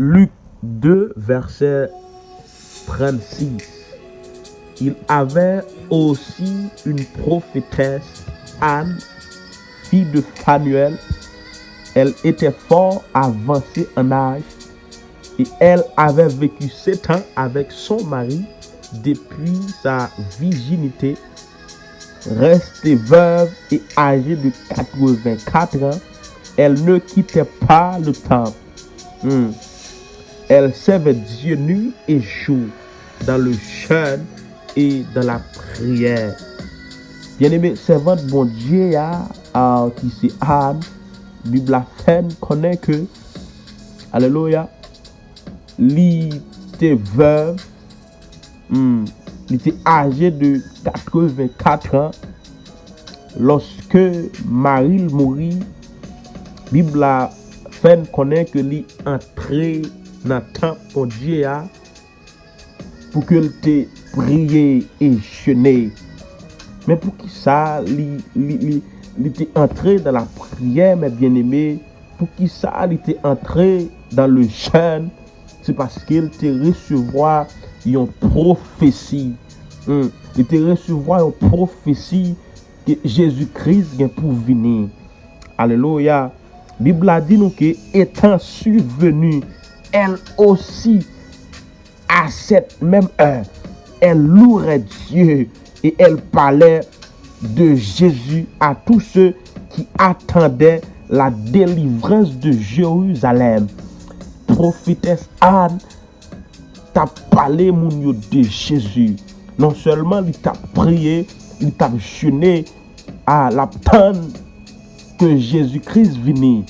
Luc 2, verset 36. Il avait aussi une prophétesse, Anne, fille de Phanuel. Elle était fort avancée en âge et elle avait vécu 7 ans avec son mari depuis sa virginité. Restée veuve et âgée de 84 ans, elle ne quittait pas le temple. Elle servait Dieu nuit et jour dans le jeûne et dans la prière. Bien-aimé, servante bon Dieu qui c'est Anne, Bible la fin connaît que, alléluia, il était veuve, il était âgé de 84 ans. Lorsque Marie mourit, Bible la fin connaît que lui entré dans le temple pour Dieu pour que te prier et jeûner. Mais pour qui ça, il était entré dans la prière, mes bien-aimés, pour qui ça, il était entré dans le jeûne, c'est parce qu'il était recevoir une prophétie. Il était recevoir une prophétie que Jésus-Christ vient pour venir. Alléluia. La Bible a dit nous que étant survenue, elle aussi, à cette même heure, elle louerait Dieu et elle parlait de Jésus à tous ceux qui attendaient la délivrance de Jérusalem. Prophétesse Anne t'a parlé de Jésus. Non seulement il t'a prié, il t'a jeûné à l'attendre que Jésus-Christ vienne.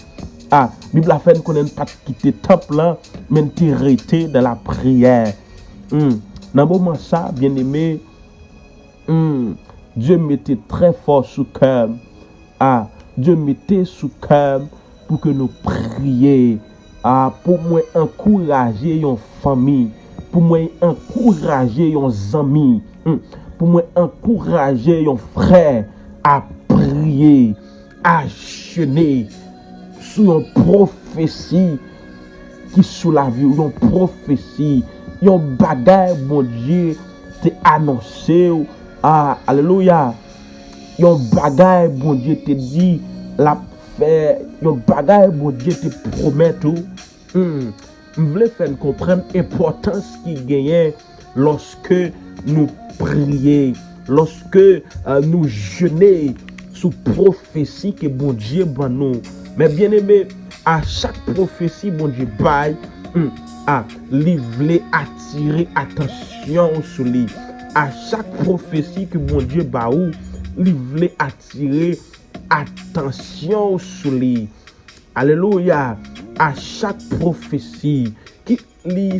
La Bible a fait qu'on n'a pas quitté le temple, mais t'es resté dans la prière. Dans le moment ça, bien aimé, Dieu mettait très fort sous cœur. Dieu mettait sous cœur pour que nous prions. Pour moi encourager une famille. Pour moi encourager un ami. Pour moi encourager un frère à prier, à jeûner sur une prophétie qui sous la vie, une prophétie, une bagaille, mon Dieu, t'es annoncé. Alléluia. Yon bagaille, bon Dieu te dit, la fait, yon bagaille, bon Dieu te promet tout. Je voulais faire comprendre l'importance qui gagne lorsque nous prions, lorsque nous jeûnons sous prophétie que bon Dieu ban nous. Mais bien aimé, à chaque prophétie, bon Dieu bail, il voulait attirer attention sur lui. À chaque prophétie que bon Dieu baou, il voulait attirer attention sur lui. Alléluia. À chaque prophétie, qui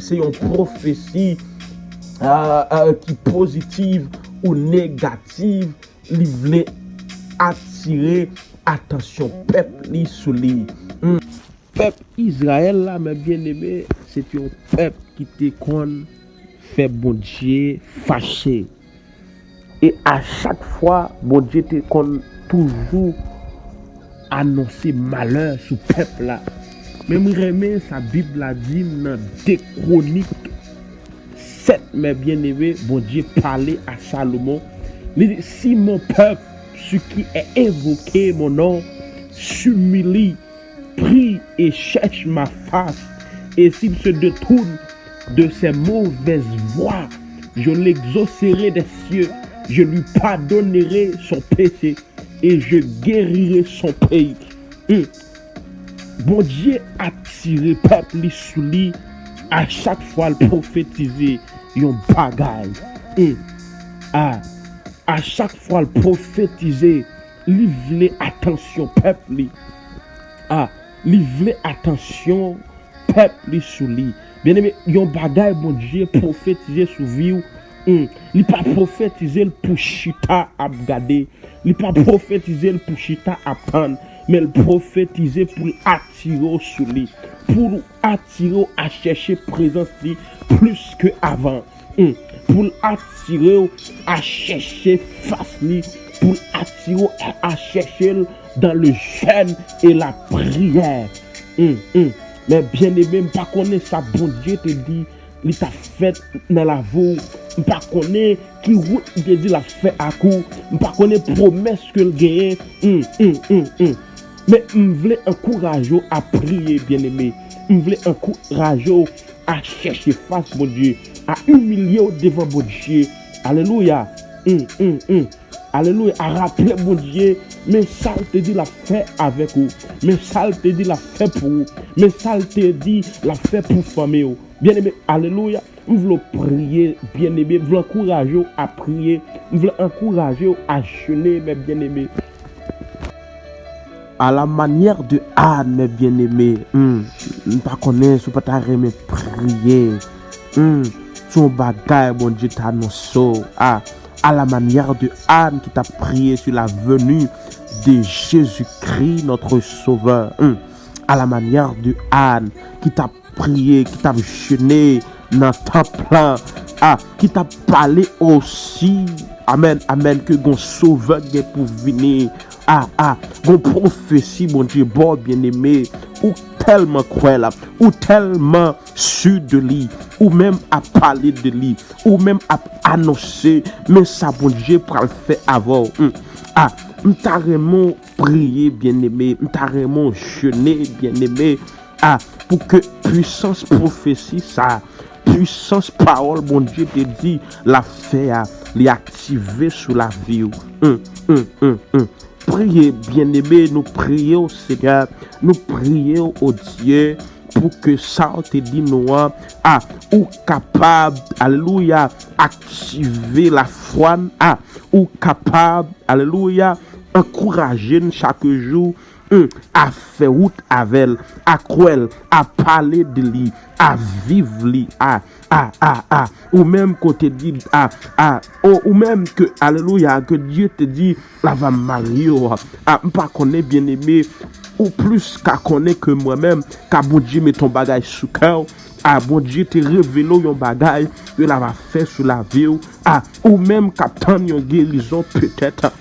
c'est une prophétie qui positive ou négative, il voulait attirer attention peuple sur lui. Peuple Israël là, mes bien-aimés, c'est un peuple qui te connaît fait bon Dieu fâché. Et à chaque fois, bon Dieu te connaît toujours annoncer malheur sur le peuple là. Même remets sa Bible a dit dans 2 Chroniques 7, mes bien-aimés, bon Dieu parlait à Salomon. Il dit, si mon peuple, ce qui est évoqué mon nom, s'humilie, prie et cherche ma face, et s'il se détourne de ses mauvaises voies, je l'exaucerai des cieux, je lui pardonnerai son péché et je guérirai son pays. Bon Dieu a tiré peuple sous lui à chaque fois le prophétiser yon bagaille. À chaque fois le prophétiser, il voulait attention peuple. Il voulait attention peuple sous lui. Bien aimé, yon bagaille bon Dieu prophétiser sous vie. Il pas prophétiser pour chita à regarder. Il pas prophétiser pour chita à prendre. Mais il prophétiser pour attirer sur lui. Pour attirer à chercher présence lui plus que avant. Pour attirer à chercher face lui. Pour attirer à chercher dans le jeûne et la prière. Mais bien aimé, pas connaître ça, bon Dieu te dit, il t'a fait dans la vie. Pas connaître qui route te dit la fait à coup. Pas connaître promesse que le gagne. Mais je voulais encourager à prier, bien aimé. Je voulais encourager à chercher face, mon Dieu, à humilier devant mon Dieu. Alléluia. Alléluia. À rappeler, mon Dieu, mais ça te dit la fait avec vous. Mais ça te dit la fait pour vous. Mais ça te dit la fait pour famille. Bien aimé, alléluia. Je veux prier, bien aimé. Je veux encourager à prier. Je veux encourager à jeûner, mes bien aimés. À la manière de Anne, mes bien-aimés, pas connaître, pas t'arrêter prier, son bagage, bon Dieu t'annonce, à la manière de Anne qui t'a prié sur la venue de Jésus-Christ, notre Sauveur, à la manière de Anne qui t'a prié, qui t'a jeûné dans ton plan, qui t'a parlé aussi, amen, que ton Sauveur est pour venir. Bon prophétie, mon Dieu, bon bien-aimé, ou tellement cruel, ou tellement sûr de lui, ou même à parler de lui, ou même à annoncer, mais ça, bon Dieu, pour le faire avant. M'ta vraiment prier, bien-aimé, m'ta vraiment jeûner, bien-aimé, pour que puissance prophétie, ça, puissance parole, mon Dieu, te dit, la faire, l'activer sous la vie. Priez, bien-aimé, nous prions au Seigneur, nous prions au Dieu pour que ça te dit nous, ou capable, alléluia, activer la foi, ou capable, alléluia, encourager chaque jour, à faire route avec elle, à croire, à parler de lui, à vivre lui, ou même côté dit, ou même que, alléluia, que Dieu te dit, la va marier, pas connaître bien aimé, ou plus qu'à connaître que moi-même, qu'à bon Dieu met ton bagage sous cœur, bon Dieu te révèle yon bagage, que la va faire sur la vie, ou même qu'à tant yon guérison peut-être,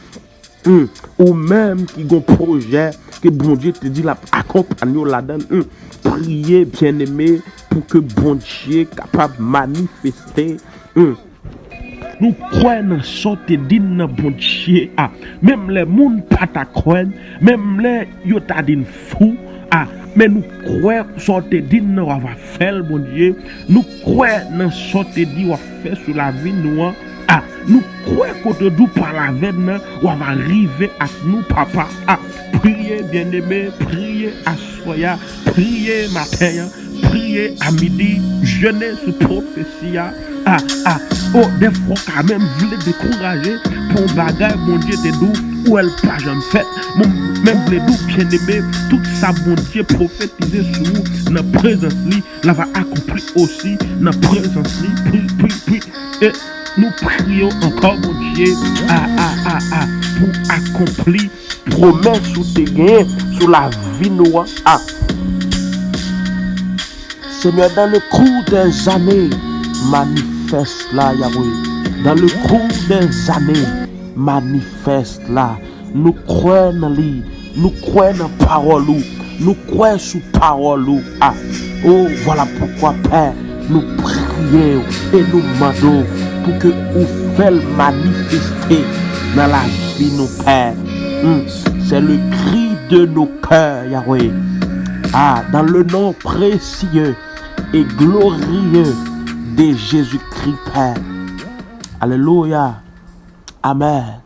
ou même qui ont un projet que bon Dieu te dit la accompagne là-dedans. Priez bien aimé pour que bon Dieu capable de manifester. Nous croyons dans ce que dit dans bon Dieu. Même les gens pas ta croire, même les yo ta dit fou. Mais nous croyons ce que dit on va faire bon Dieu. Nous croyons dans ce que dit on va faire sur la vie nous. Nous croyons que nous par la veine, on va arriver à nous, papa. Priez, bien-aimé, priez à soya, priez matin, priez à midi, jeûnez sur prophétie. Oh, des fois, quand même, vous voulez décourager pour bagage, mon Dieu, te doux, ou elle pas jamais fait. Même les doux, bien-aimé, tout ça, mon Dieu, prophétisé sur vous, dans la présence, là, va accomplir aussi, dans la présence, puis, et nous prions encore, mon Dieu, pour accomplir promesse sous tes gains, sur la vie noire. Seigneur, dans le cours des années, manifeste là, Yahweh. Dans le cours des années, manifeste là. Nous croyons en lui, nous croyons en parole, nous croyons sous parole. Oh, voilà pourquoi, Père, nous prions et nous demandons pour que vous fassiez manifester dans la vie nos Père. C'est le cri de nos cœurs, Yahweh. Dans le nom précieux et glorieux de Jésus-Christ, Père. Alléluia. Amen.